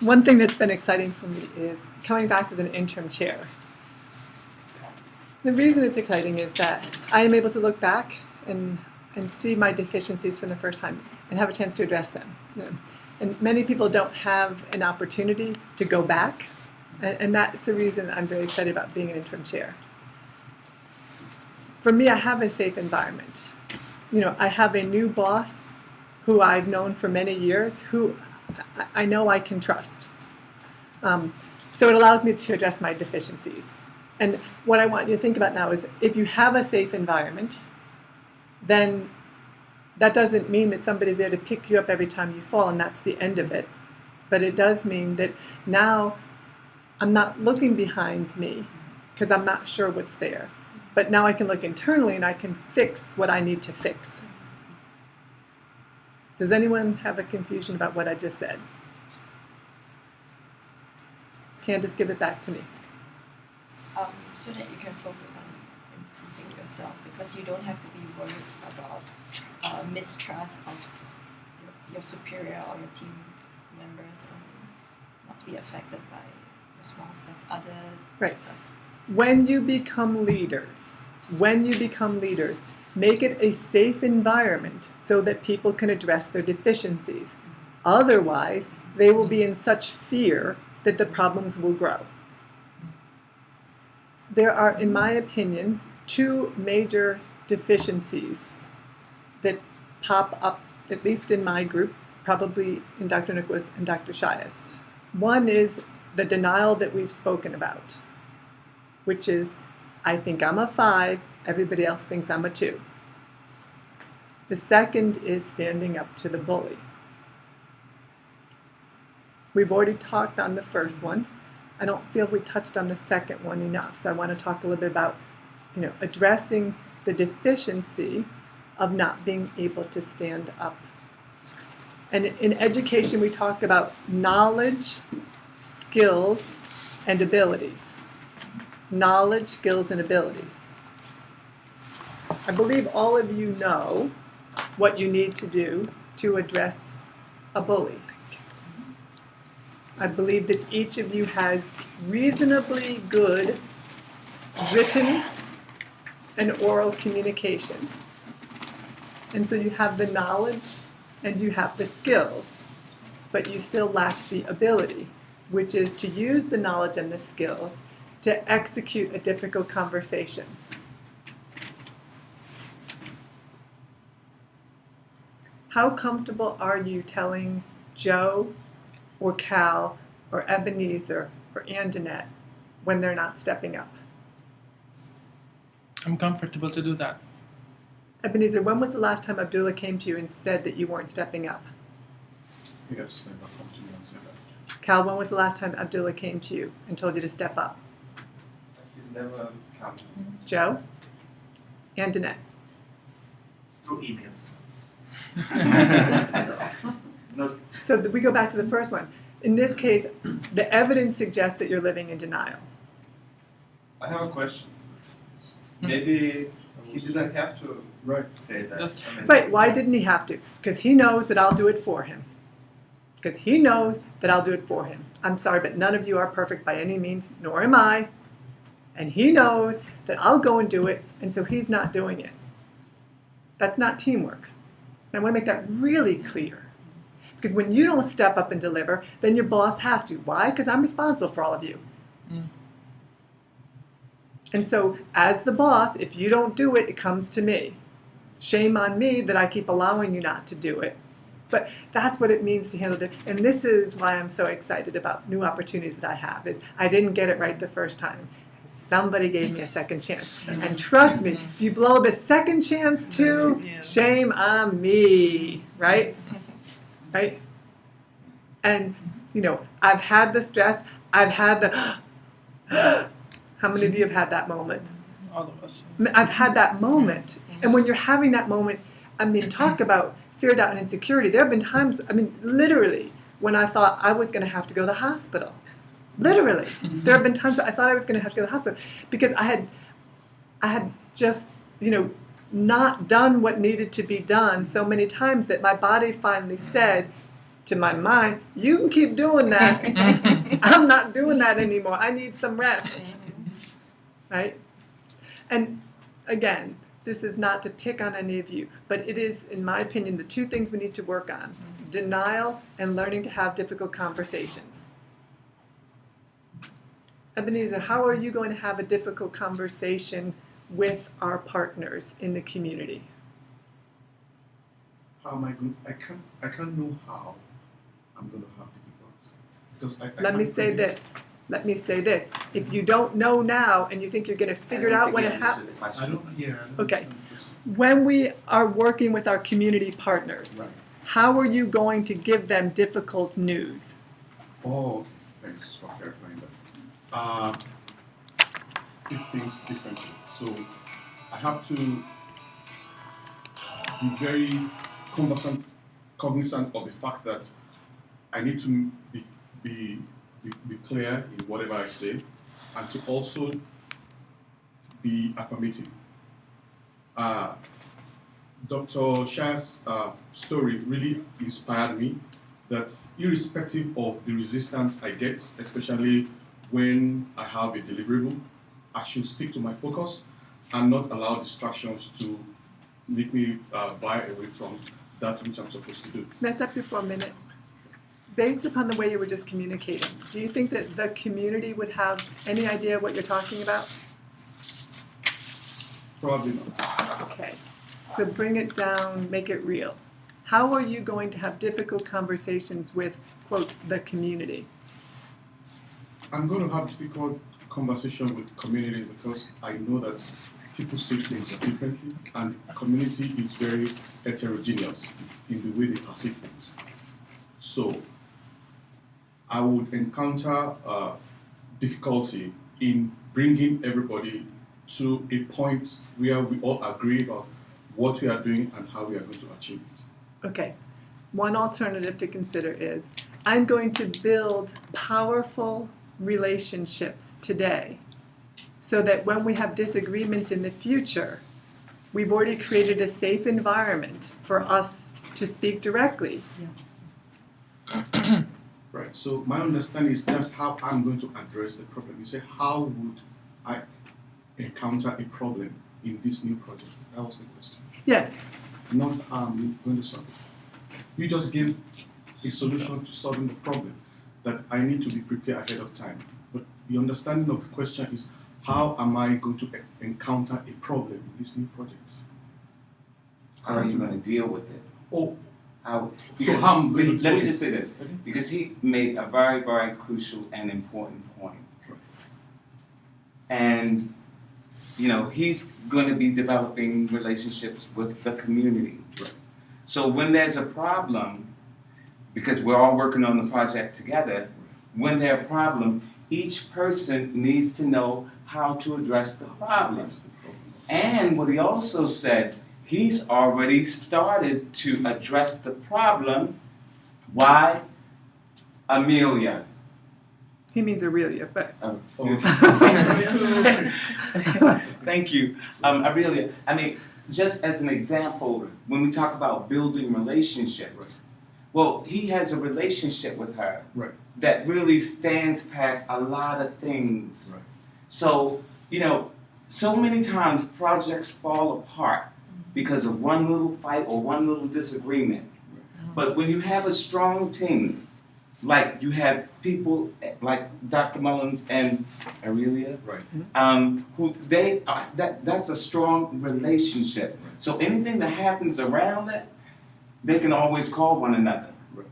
One thing that's been exciting for me is coming back as an interim chair. The reason it's exciting is that I am able to look back and see my deficiencies for the first time and have a chance to address them. And many people don't have an opportunity to go back, and that's the reason I'm very excited about being an interim chair. For me, I have a safe environment. I have a new boss who I've known for many years, who I know I can trust. So it allows me to address my deficiencies. And what I want you to think about now is if you have a safe environment, then that doesn't mean that somebody's there to pick you up every time you fall, and that's the end of it. But it does mean that now I'm not looking behind me because I'm not sure what's there. But now I can look internally and I can fix what I need to fix. Does anyone have a confusion about what I just said? Candace, give it back to me. So that you can focus on improving yourself, because you don't have to be worried about mistrust of your superior or your team members, and not be affected by the small stuff, other stuff. When you become leaders, make it a safe environment so that people can address their deficiencies. Otherwise, they will be in such fear that the problems will grow. There are, in my opinion, two major deficiencies that pop up, at least in my group, probably in Dr. Nyquist and Dr. Shias. One is the denial that we've spoken about, which is, I think I'm a 5, everybody else thinks I'm a 2. The second is standing up to the bully. We've already talked on the first one. I don't feel we touched on the second one enough, so I want to talk a little bit about, addressing the deficiency of not being able to stand up. And in education, we talk about knowledge, skills, and abilities. Knowledge, skills, and abilities. I believe all of you know what you need to do to address a bully. I believe that each of you has reasonably good written and oral communication. And so you have the knowledge and you have the skills, but you still lack the ability, which is to use the knowledge and the skills to execute a difficult conversation. How comfortable are you telling Joe or Cal or Ebenezer or Andanette when they're not stepping up? I'm comfortable to do that. Ebenezer, when was the last time Abdullah came to you and said that you weren't stepping up? Yes, I got come to you and said that. Cal, when was the last time Abdullah came to you and told you to step up? He's never come. Joe? Andanette? Through emails. No. So we go back to the first one. In this case, the evidence suggests that you're living in denial. I have a question. Maybe he didn't have to say that. Right, why didn't he have to? Because he knows that I'll do it for him. I'm sorry, but none of you are perfect by any means, nor am I. And he knows that I'll go and do it, and so he's not doing it. That's not teamwork. And I want to make that really clear. Because when you don't step up and deliver, then your boss has to. Why? Because I'm responsible for all of you. And so, as the boss, if you don't do it, it comes to me. Shame on me that I keep allowing you not to do it. But that's what it means to handle it. And this is why I'm so excited about new opportunities that I have, is I didn't get it right the first time. Somebody gave me a second chance. And trust me, if you blow the second chance too, shame on me, right? Right? And, I've had the stress, I've had the, how many of you have had that moment? All of us. I've had that moment. And when you're having that moment, talk about fear, doubt, and insecurity. There have been times, literally, when I thought I was going to have to go to the hospital. Literally. There have been times that I thought I was going to have to go to the hospital because I had just, not done what needed to be done so many times that my body finally said, to my mind, you can keep doing that. I'm not doing that anymore. I need some rest. Right? And again, this is not to pick on any of you, but it is, in my opinion, the two things we need to work on: denial and learning to have difficult conversations. Ebenezer, how are you going to have a difficult conversation with our partners in the community? How am I going? I can't know how I'm going to have difficulty because I Let me can't say predict. this. Let me say this. If you don't know now and you think you're going to figure it out when it happens, I don't. Yeah. I don't Okay. understand the question. when we are working with our community partners, Right. how are you going to give them difficult news? Oh, okay. Thanks for clarifying that. Did things differently. So I have to be very cognizant of the fact that I need to be clear in whatever I say, and to also be affirmative. Dr. Shah's story really inspired me that irrespective of the resistance I get, especially when I have a deliverable, I should stick to my focus and not allow distractions to make me buy away from that which I'm supposed to do. Can I stop you for a minute? Based upon the way you were just communicating, do you think that the community would have any idea what you're talking about? Probably not. Okay, so bring it down, make it real. How are you going to have difficult conversations with, quote, the community? I'm going to have difficult conversation with community because I know that people see things differently, and community is very heterogeneous in the way they perceive things. So I would encounter difficulty in bringing everybody to a point where we all agree about what we are doing and how we are going to achieve it. Okay, one alternative to consider is, I'm going to build powerful relationships today so that when we have disagreements in the future, we've already created a safe environment for us to speak directly. Right. So my understanding is that's how I'm going to address the problem. You say, how would I encounter a problem in this new project? That was the question. Yes, Not how I'm going to solve it. You just gave a solution to solving the problem that I need to be prepared ahead of time. But the understanding of the question is, how am I going to encounter a problem in this new project? How are you going to deal with it? Oh, How? so how I'm going to Let me okay. just say this, because he made a very, very crucial and important point. Right. And, you know, he's going to be developing relationships with the community. Right. So when there's a problem, because we're all working on the project together, when there's a problem, each person needs to know how to address the problem. That's the problem. And what he also said, he's already started to address the problem. Why? Amelia. he means Aurelia, but Thank you. Amelia, I mean, just as an example, when we talk about building relationships, Right. well, he has a relationship with her Right. that really stands past a lot of things. Right. So, you know, so many times projects fall apart because of one little fight or one little disagreement. But when you have a strong team, like you have people like Dr. Mullins and Aurelia, Right. who they that's a strong relationship. So anything that happens around that, they can always call one another. Right.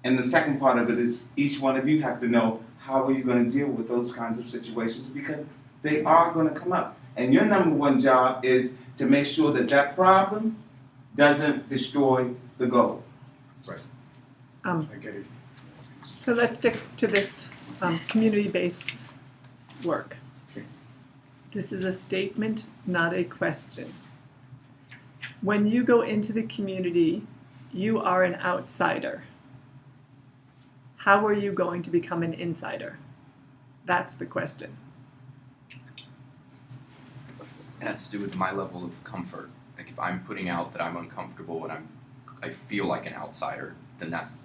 And the second part of it is each one of you have to know how are you going to deal with those kinds of situations, because they are going to come up. And your number one job is to make sure that that problem doesn't destroy the goal. Right. I get it. so let's stick to this community-based work. Okay. This is a statement, not a question. When you go into the community, you are an outsider. How are you going to become an insider? That's the question. It has to do with my level of comfort. Like if I'm putting out that I'm uncomfortable and I'm I feel like an outsider, then that's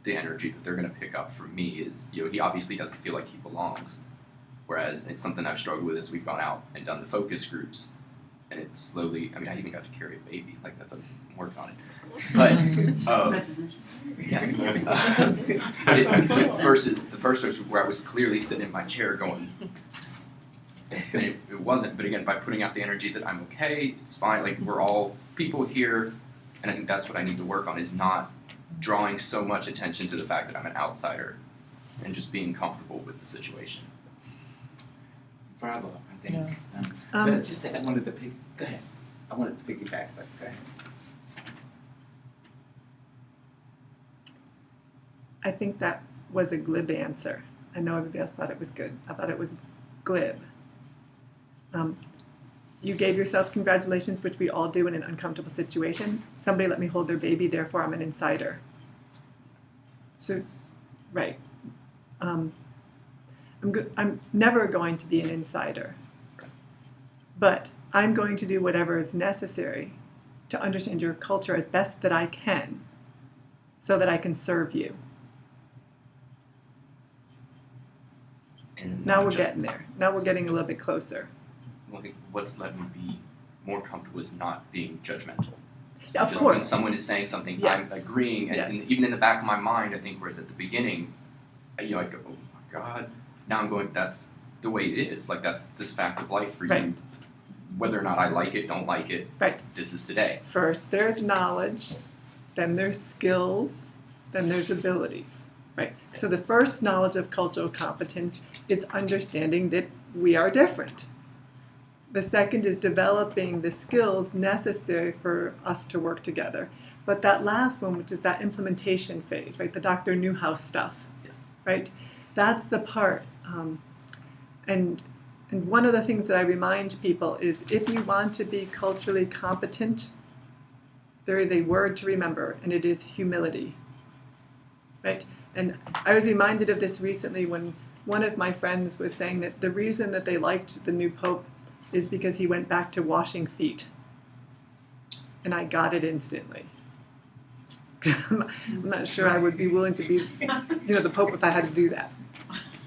the energy that they're going to pick up from me. Is, you know, he obviously doesn't feel like he belongs. Whereas it's something I've struggled with as we've gone out and done the focus groups, and it's slowly. I mean, I even got to carry a baby. Like that's I'm working on it. But yes, but it's versus the first group where I was clearly sitting in my chair going, and it wasn't. But again, by putting out the energy that I'm okay, it's fine. Like we're all people here, and I think that's what I need to work on is not drawing so much attention to the fact that I'm an outsider, and just being comfortable with the situation. Bravo, I think. Yeah. But I just said I wanted to pick. Go ahead. I wanted to piggyback, but go ahead. I think that was a glib answer. I know everybody else thought it was good. I thought it was glib. You gave yourself congratulations, which we all do in an uncomfortable situation. Somebody let me hold their baby, therefore I'm an insider. So, right. I'm never going to be an insider. But I'm going to do whatever is necessary to understand your culture as best that I can so that I can serve you. And Now we're getting there. Now we're getting a little bit closer. I think what's let me be more comfortable is not being judgmental. Yeah, of Just when course. someone is saying something, Yes. I'm agreeing, and, Yes. and even in the back of my mind, I think, whereas at the beginning, I go, oh my God, now I'm going, that's the way it is. Like that's this fact of life for you. Right. Whether or not I like it, don't like it, Right. this is today. First there's knowledge, then there's skills, then there's abilities. Right. So the first knowledge of cultural competence is understanding that we are different. The second is developing the skills necessary for us to work together. But that last one, which is that implementation phase, right, the Dr. Newhouse stuff, Yeah. right, that's the part. And one of the things that I remind people is if you want to be culturally competent, there is a word to remember, and it is humility, right? And I was reminded of this recently when one of my friends was saying that the reason that they liked the new Pope is because he went back to washing feet. And I got it instantly. I'm not sure I would be willing to be, the Pope if I had to do that.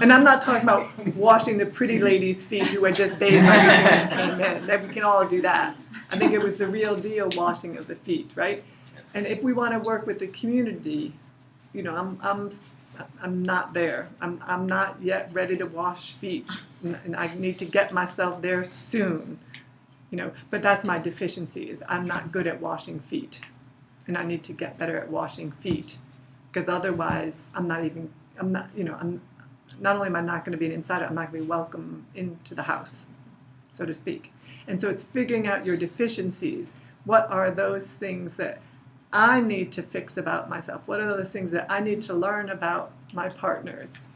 And I'm not talking about washing the pretty lady's feet who had just bathed and came in. We can all do that. I think it was the real deal washing of the feet, right? And if we want to work with the community, I'm not there. I'm not yet ready to wash feet, and I need to get myself there soon. But that's my deficiency is I'm not good at washing feet, and I need to get better at washing feet, because otherwise not only am I not going to be an insider, I'm not going to be welcome into the house, so to speak. And so it's figuring out your deficiencies. What are those things that I need to fix about myself? What are those things that I need to learn about my partners?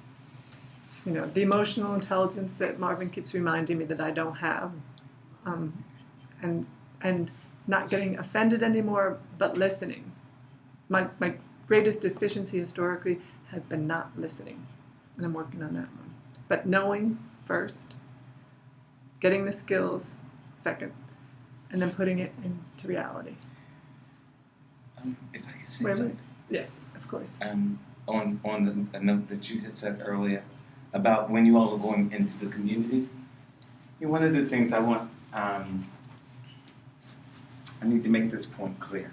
The emotional intelligence that Marvin keeps reminding me that I don't have. And not getting offended anymore, but listening. My greatest deficiency historically has been not listening. And I'm working on that one. But knowing first, getting the skills second, and then putting it into reality. If I could say Wait a something. minute. Yes, of course. On the note that you had said earlier about when you all are going into the community, one of the things I want, I need to make this point clear.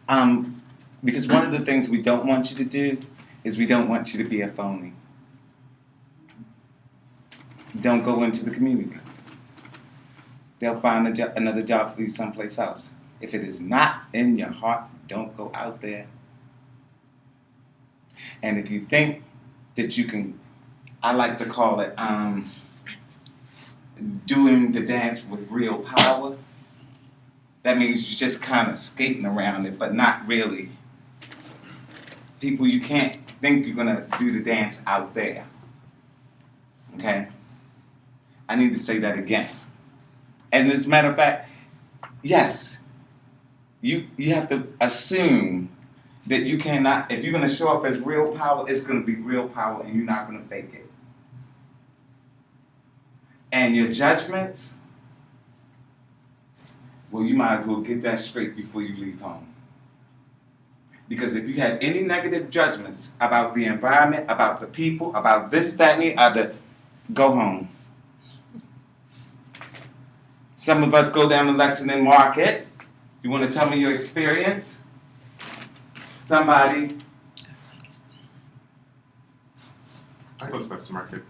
Because one of the things we don't want you to do is we don't want you to be a phony. Don't go into the community. They'll find another job for you someplace else. If it is not in your heart, don't go out there. And if you think that you can, I like to call it doing the dance with real power. That means you're just kind of skating around it, but not really. People, you can't think you're gonna do the dance out there. Okay? I need to say that again. And as a matter of fact, yes, you have to assume that you cannot, if you're gonna show up as real power, it's gonna be real power and you're not gonna fake it. And your judgments, well, you might as well get that straight before you leave home. Because if you have any negative judgments about the environment, about the people, about this, that, and the other, go home. Some of us go down to Lexington Market. You want to tell me your experience? Somebody? I go to Western Market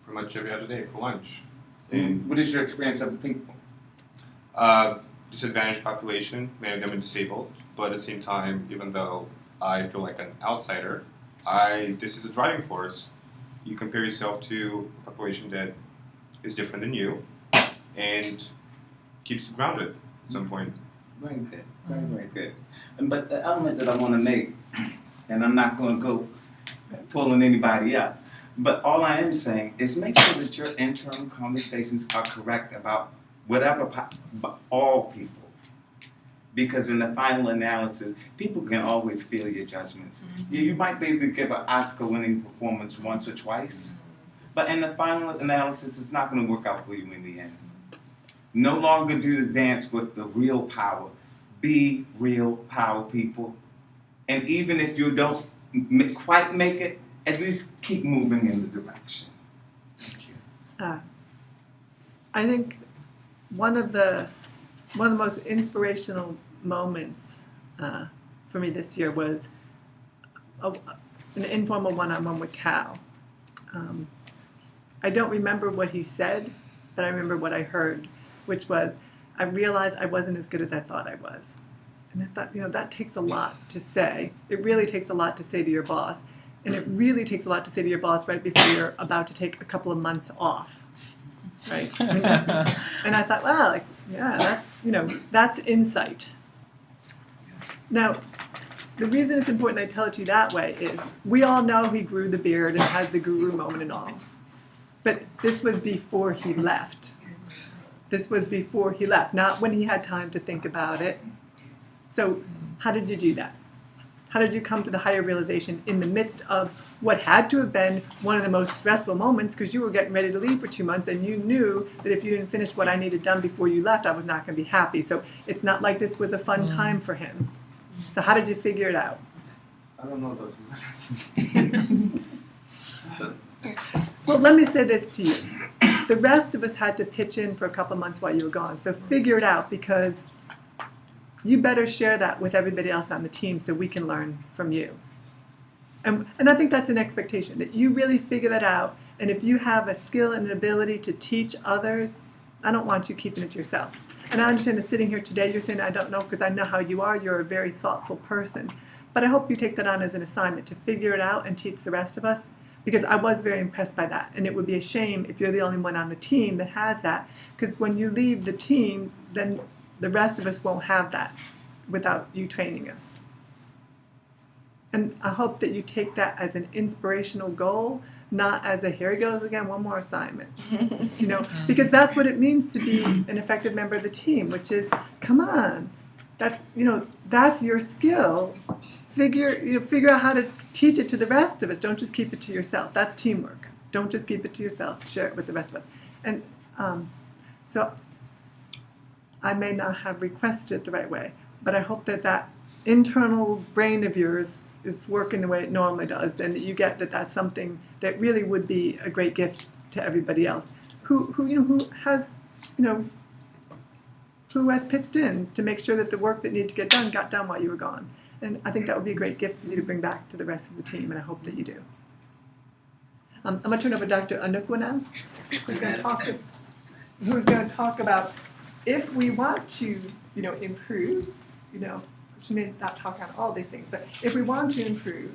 pretty much every other day for lunch. And what is your experience of the people? Disadvantaged population, many of them are disabled, but at the same time, even though I feel like an outsider, this is a driving force. You compare yourself to a population that is different than you and keeps you grounded at some point. Very good, very good. But the element that I want to make, and I'm not going to go pulling anybody up, but all I am saying is make sure that your internal conversations are correct about whatever, all people. Because in the final analysis, people can always feel your judgments. You might be able to give an Oscar-winning performance once or twice, but in the final analysis, it's not going to work out for you in the end. No longer do the dance with the real power. Be real power, people. And even if you don't quite make it, at least keep moving in the direction. Thank you. I think one of the most inspirational moments for me this year was an informal one-on-one with Cal. I don't remember what he said, but I remember what I heard, which was, I realized I wasn't as good as I thought I was. And I thought, that takes a lot to say. It really takes a lot to say to your boss. And it really takes a lot to say to your boss right before you're about to take a couple of months off. Right? And I thought, wow, that's insight. Now, the reason it's important that I tell it to you that way is we all know he grew the beard and has the guru moment and all. But this was before he left. This was before he left, not when he had time to think about it. So how did you do that? How did you come to the higher realization in the midst of what had to have been one of the most stressful moments because you were getting ready to leave for 2 months and you knew that if you didn't finish what I needed done before you left, I was not going to be happy. So it's not like this was a fun time for him. So how did you figure it out? I don't know those. Well, let me say this to you. The rest of us had to pitch in for a couple months while you were gone. So figure it out because you better share that with everybody else on the team so we can learn from you. And I think that's an expectation, that you really figure that out. And if you have a skill and an ability to teach others, I don't want you keeping it to yourself. And I understand that sitting here today, you're saying, I don't know because I know how you are. You're a very thoughtful person. But I hope you take that on as an assignment to figure it out and teach the rest of us. Because I was very impressed by that. And it would be a shame if you're the only one on the team that has that. Because when you leave the team, then the rest of us won't have that without you training us. And I hope that you take that as an inspirational goal, not as a here he goes again, one more assignment. Because that's what it means to be an effective member of the team, which is, come on, that's your skill. Figure out how to teach it to the rest of us. Don't just keep it to yourself. That's teamwork. Don't just keep it to yourself. Share it with the rest of us. And so I may not have requested it the right way, but I hope that internal brain of yours is working the way it normally does, and that you get that that's something that really would be a great gift to everybody else who has pitched in to make sure that the work that needed to get done got done while you were gone. And I think that would be a great gift for you to bring back to the rest of the team, and I hope that you do. I'm going to turn over to Dr. Anukwa now, who's going to talk about if we want to, improve, she may not talk on all these things, but if we want to improve,